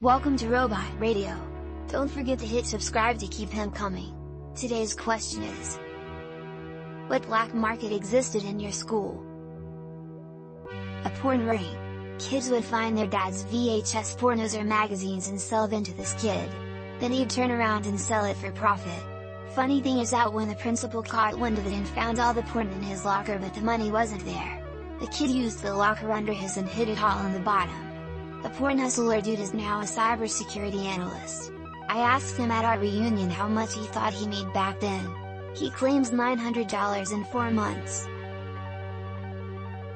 Welcome to Robot Radio. Don't forget to hit subscribe to keep them coming. Today's question is: what black market existed in your school? A porn ring. Kids would find their dad's VHS pornos or magazines and sell them to this kid. Then he'd turn around and sell it for profit. Funny thing is that when the principal caught wind of it and found all the porn in his locker but the money wasn't there, the kid used the locker under his and hid it all on the bottom. The porn hustler dude is now a cybersecurity analyst. I asked him at our reunion how much he thought he made back then. He claims $900 in 4 months.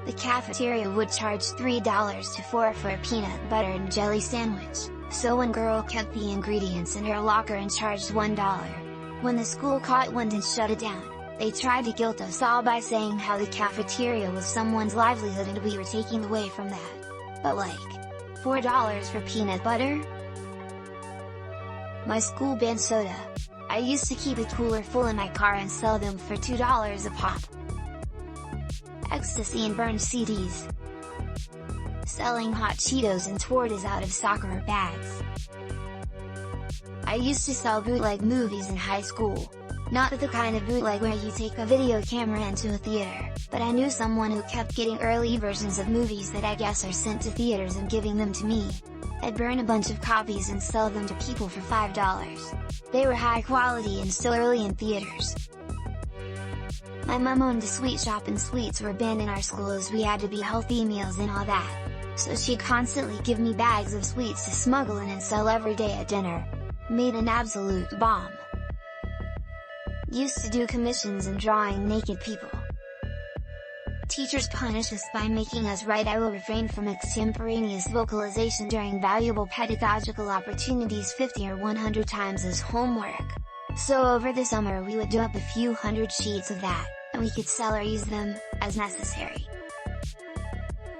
The cafeteria would charge $3 to $4 for a peanut butter and jelly sandwich, so one girl kept the ingredients in her locker and charged $1. When the school caught wind and shut it down, they tried to guilt us all by saying how the cafeteria was someone's livelihood and we were taking away from that. But like, $4 for peanut butter? My school banned soda. I used to keep a cooler full in my car and sell them for $2 a pop. Ecstasy and burned CDs. Selling hot Cheetos and tortas out of soccer bags. I used to sell bootleg movies in high school. Not the kind of bootleg where you take a video camera into a theater, but I knew someone who kept getting early versions of movies that I guess are sent to theaters and giving them to me. I'd burn a bunch of copies and sell them to people for $5. They were high quality and still early in theaters. My mom owned a sweet shop and sweets were banned in our school as we had to be healthy meals and all that, so she'd constantly give me bags of sweets to smuggle in and sell every day at dinner. Made an absolute bomb. Used to do commissions and drawing naked people. Teachers punish us by making us write "I will refrain from extemporaneous vocalization during valuable pedagogical opportunities" 50 or 100 times as homework. So over the summer we would do up a few hundred sheets of that, and we could sell or use them, as necessary.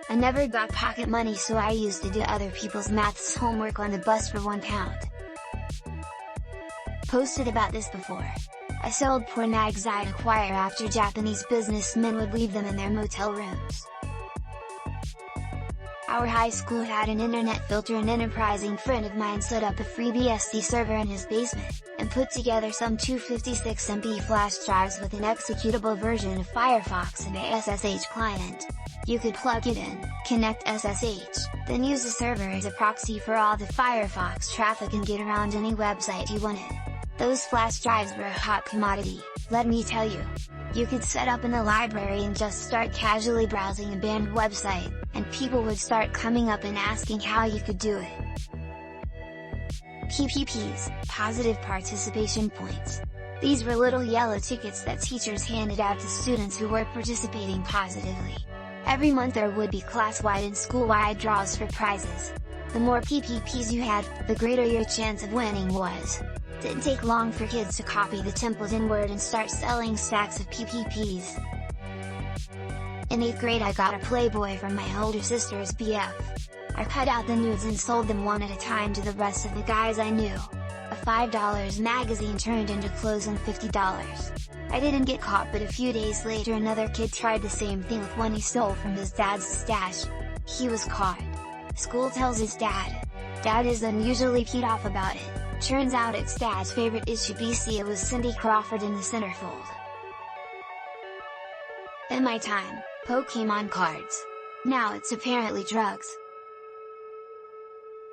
I never got pocket money, so I used to do other people's maths homework on the bus for £1. Posted about this before. I sold porn mags I'd acquire after Japanese businessmen would leave them in their motel rooms. Our high school had an internet filter. An enterprising friend of mine set up a free BSD server in his basement, and put together some 256 MB flash drives with an executable version of Firefox and a SSH client. You could plug it in, connect SSH, then use the server as a proxy for all the Firefox traffic and get around any website you wanted. Those flash drives were a hot commodity, let me tell you. You could set up in a library and just start casually browsing a banned website, and people would start coming up and asking how you could do it. PPPs, positive participation points. These were little yellow tickets that teachers handed out to students who were participating positively. Every month there would be class-wide and school-wide draws for prizes. The more PPPs you had, the greater your chance of winning was. Didn't take long for kids to copy the template in Word and start selling stacks of PPPs. In 8th grade I got a Playboy from my older sister's BF. I cut out the nudes and sold them one at a time to the rest of the guys I knew. A $5 magazine turned into clothes and $50. I didn't get caught, but a few days later another kid tried the same thing with one he stole from his dad's stash. He was caught. School tells his dad. Dad is unusually peed off about it. Turns out it's Dad's favorite issue BC. It was Cindy Crawford in the centerfold. In my time, Pokemon cards. Now it's apparently drugs.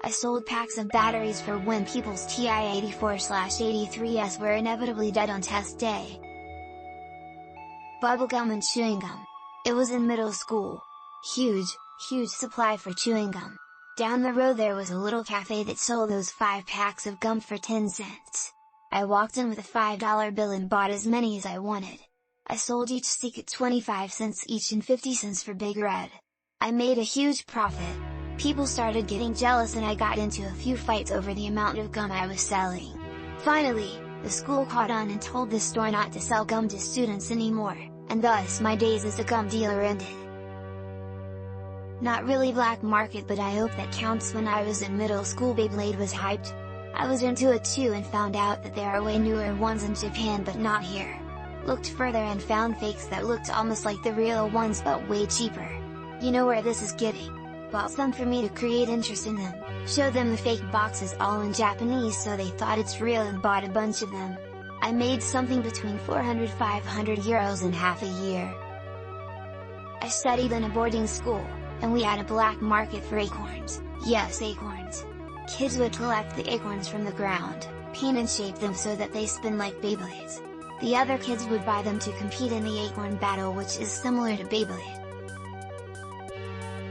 I sold packs of batteries for when people's TI-84/83s were inevitably dead on test day. Bubblegum and chewing gum. It was in middle school. Huge supply for chewing gum. Down the road there was a little cafe that sold those 5 packs of gum for 10 cents. I walked in with a $5 bill and bought as many as I wanted. I sold each stick at 25 cents each and 50 cents for Big Red. I made a huge profit. People started getting jealous and I got into a few fights over the amount of gum I was selling. Finally, the school caught on and told the store not to sell gum to students anymore, and thus my days as a gum dealer ended. Not really black market, but I hope that counts. When I was in middle school Beyblade was hyped. I was into it too and found out that there are way newer ones in Japan but not here. Looked further and found fakes that looked almost like the real ones but way cheaper. You know where this is getting. Bought some for me to create interest in them. Show them the fake boxes all in Japanese so they thought it's real and bought a bunch of them. I made something between 400–500 euros in half a year. I studied in a boarding school, and we had a black market for acorns. Yes, acorns. Kids would collect the acorns from the ground, paint and shape them so that they spin like Beyblades. The other kids would buy them to compete in the acorn battle, which is similar to Beyblade.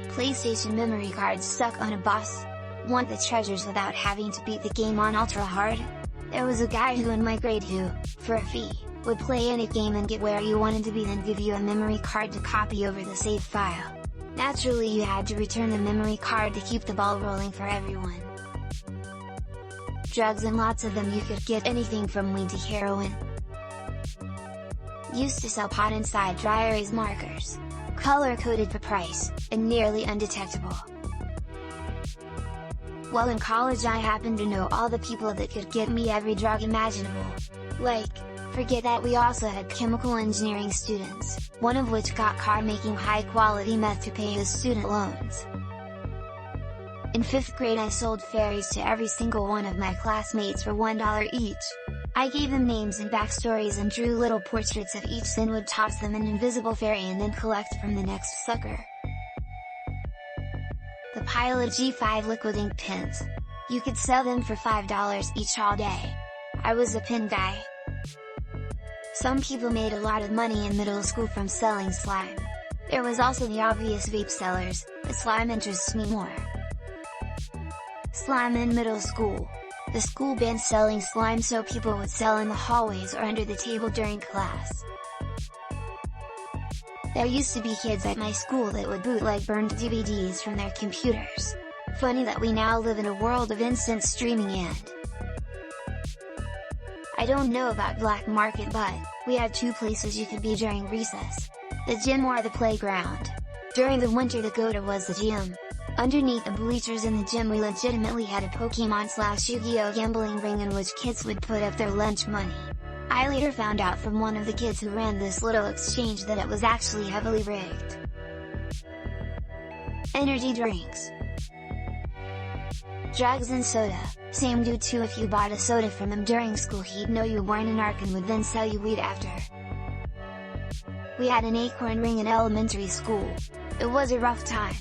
PlayStation memory cards stuck on a bus. Want the treasures without having to beat the game on ultra hard? There was a guy who in my grade who, for a fee, would play any game and get where you wanted to be, then give you a memory card to copy over the save file. Naturally you had to return the memory card to keep the ball rolling for everyone. Drugs, and lots of them. You could get anything from weed to heroin. Used to sell pot inside dry erase markers. Color-coded for price, and nearly undetectable. While in college I happened to know all the people that could get me every drug imaginable. Like, forget that we also had chemical engineering students, one of which got caught making high-quality meth to pay his student loans. In 5th grade I sold fairies to every single one of my classmates for $1 each. I gave them names and backstories and drew little portraits of each, then would toss them an invisible fairy and then collect from the next sucker. The Pilot G5 liquid ink pens. You could sell them for $5 each all day. I was a pen guy. Some people made a lot of money in middle school from selling slime. There was also the obvious vape sellers, but slime interests me more. Slime in middle school. The school banned selling slime, so people would sell in the hallways or under the table during class. There used to be kids at my school that would bootleg burned DVDs from their computers. Funny that we now live in a world of instant streaming and... I don't know about black market, but we had two places you could be during recess. The gym or the playground. During the winter the go-to was the gym. Underneath the bleachers in the gym we legitimately had a Pokemon/Yu-Gi-Oh gambling ring in which kids would put up their lunch money. I later found out from one of the kids who ran this little exchange that it was actually heavily rigged. Energy drinks. Drugs and soda. Same dude too. If you bought a soda from him during school he'd know you weren't a narc and would then sell you weed after. We had an acorn ring in elementary school. It was a rough time.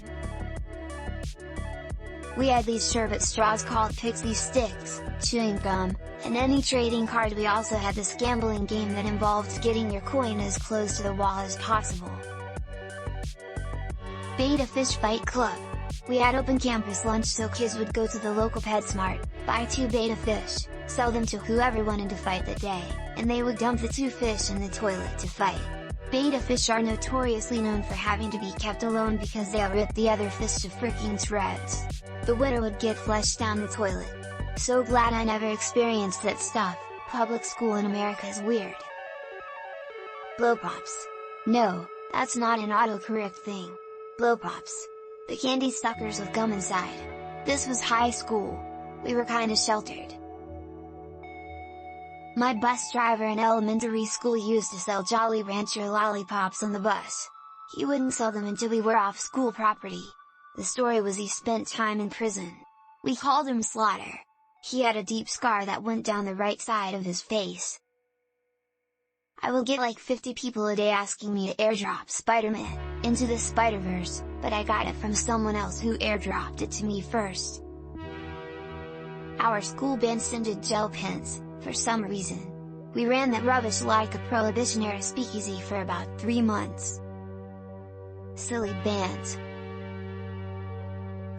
We had these sherbet straws called pixie sticks, chewing gum, and any trading card. We also had this gambling game that involved getting your coin as close to the wall as possible. Beta Fish Fight Club. We had open campus lunch, so kids would go to the local PetSmart, buy 2 beta fish, sell them to whoever wanted to fight that day, and they would dump the 2 fish in the toilet to fight. Beta fish are notoriously known for having to be kept alone because they'll rip the other fish to freaking shreds. The winner would get flushed down the toilet. So glad I never experienced that stuff. Public school in America is weird. Blow pops. No, that's not an autocorrect thing. Blow pops. The candy suckers with gum inside. This was high school. We were kinda sheltered. My bus driver in elementary school used to sell Jolly Rancher lollipops on the bus. He wouldn't sell them until we were off school property. The story was he spent time in prison. We called him Slaughter. He had a deep scar that went down the right side of his face. I will get like 50 people a day asking me to airdrop Spider-Man Into the Spider-Verse, but I got it from someone else who airdropped it to me first. Our school banned scented gel pens, for some reason. We ran that rubbish like a Prohibition-era speakeasy for about 3 months. Silly bans.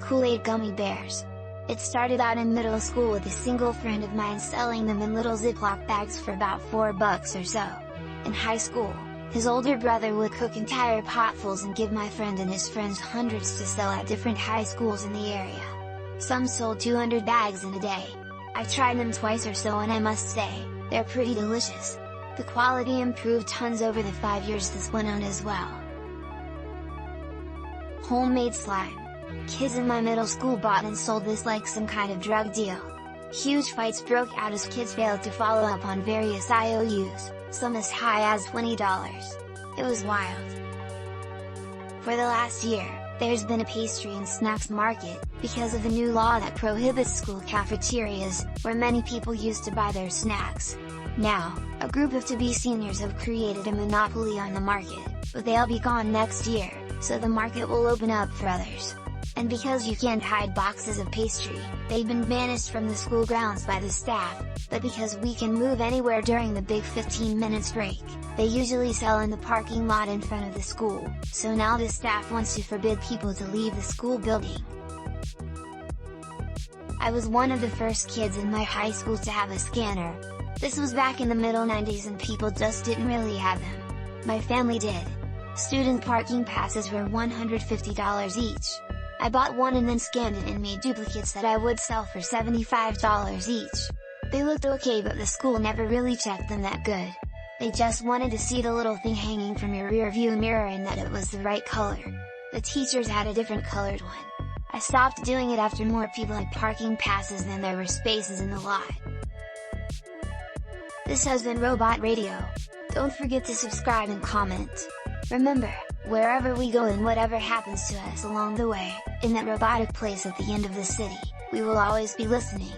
Kool-Aid gummy bears. It started out in middle school with a single friend of mine selling them in little Ziploc bags for about $4 or so. In high school, his older brother would cook entire potfuls and give my friend and his friends hundreds to sell at different high schools in the area. Some sold 200 bags in a day. I tried them twice or so and I must say, they're pretty delicious. The quality improved tons over the 5 years this went on as well. Homemade slime. Kids in my middle school bought and sold this like some kind of drug deal. Huge fights broke out as kids failed to follow up on various IOUs, some as high as $20. It was wild. For the last year, There's been a pastry and snacks market, because of the new law that prohibits school cafeterias, where many people used to buy their snacks. Now, a group of to-be seniors have created a monopoly on the market, but they'll be gone next year, so the market will open up for others. And because you can't hide boxes of pastry, they've been banished from the school grounds by the staff, but because we can move anywhere during the big 15 minutes break, they usually sell in the parking lot in front of the school, so now the staff wants to forbid people to leave the school building. I was one of the first kids in my high school to have a scanner. This was back in the middle 90s and people just didn't really have them. My family did. Student parking passes were $150 each. I bought one and then scanned it and made duplicates that I would sell for $75 each. They looked okay, but the school never really checked them that good. They just wanted to see the little thing hanging from your rear view mirror and that it was the right color. The teachers had a different colored one. I stopped doing it after more people had parking passes than there were spaces in the lot. This has been Robot Radio. Don't forget to subscribe and comment. Remember, wherever we go and whatever happens to us along the way, in that robotic place at the end of the city, we will always be listening.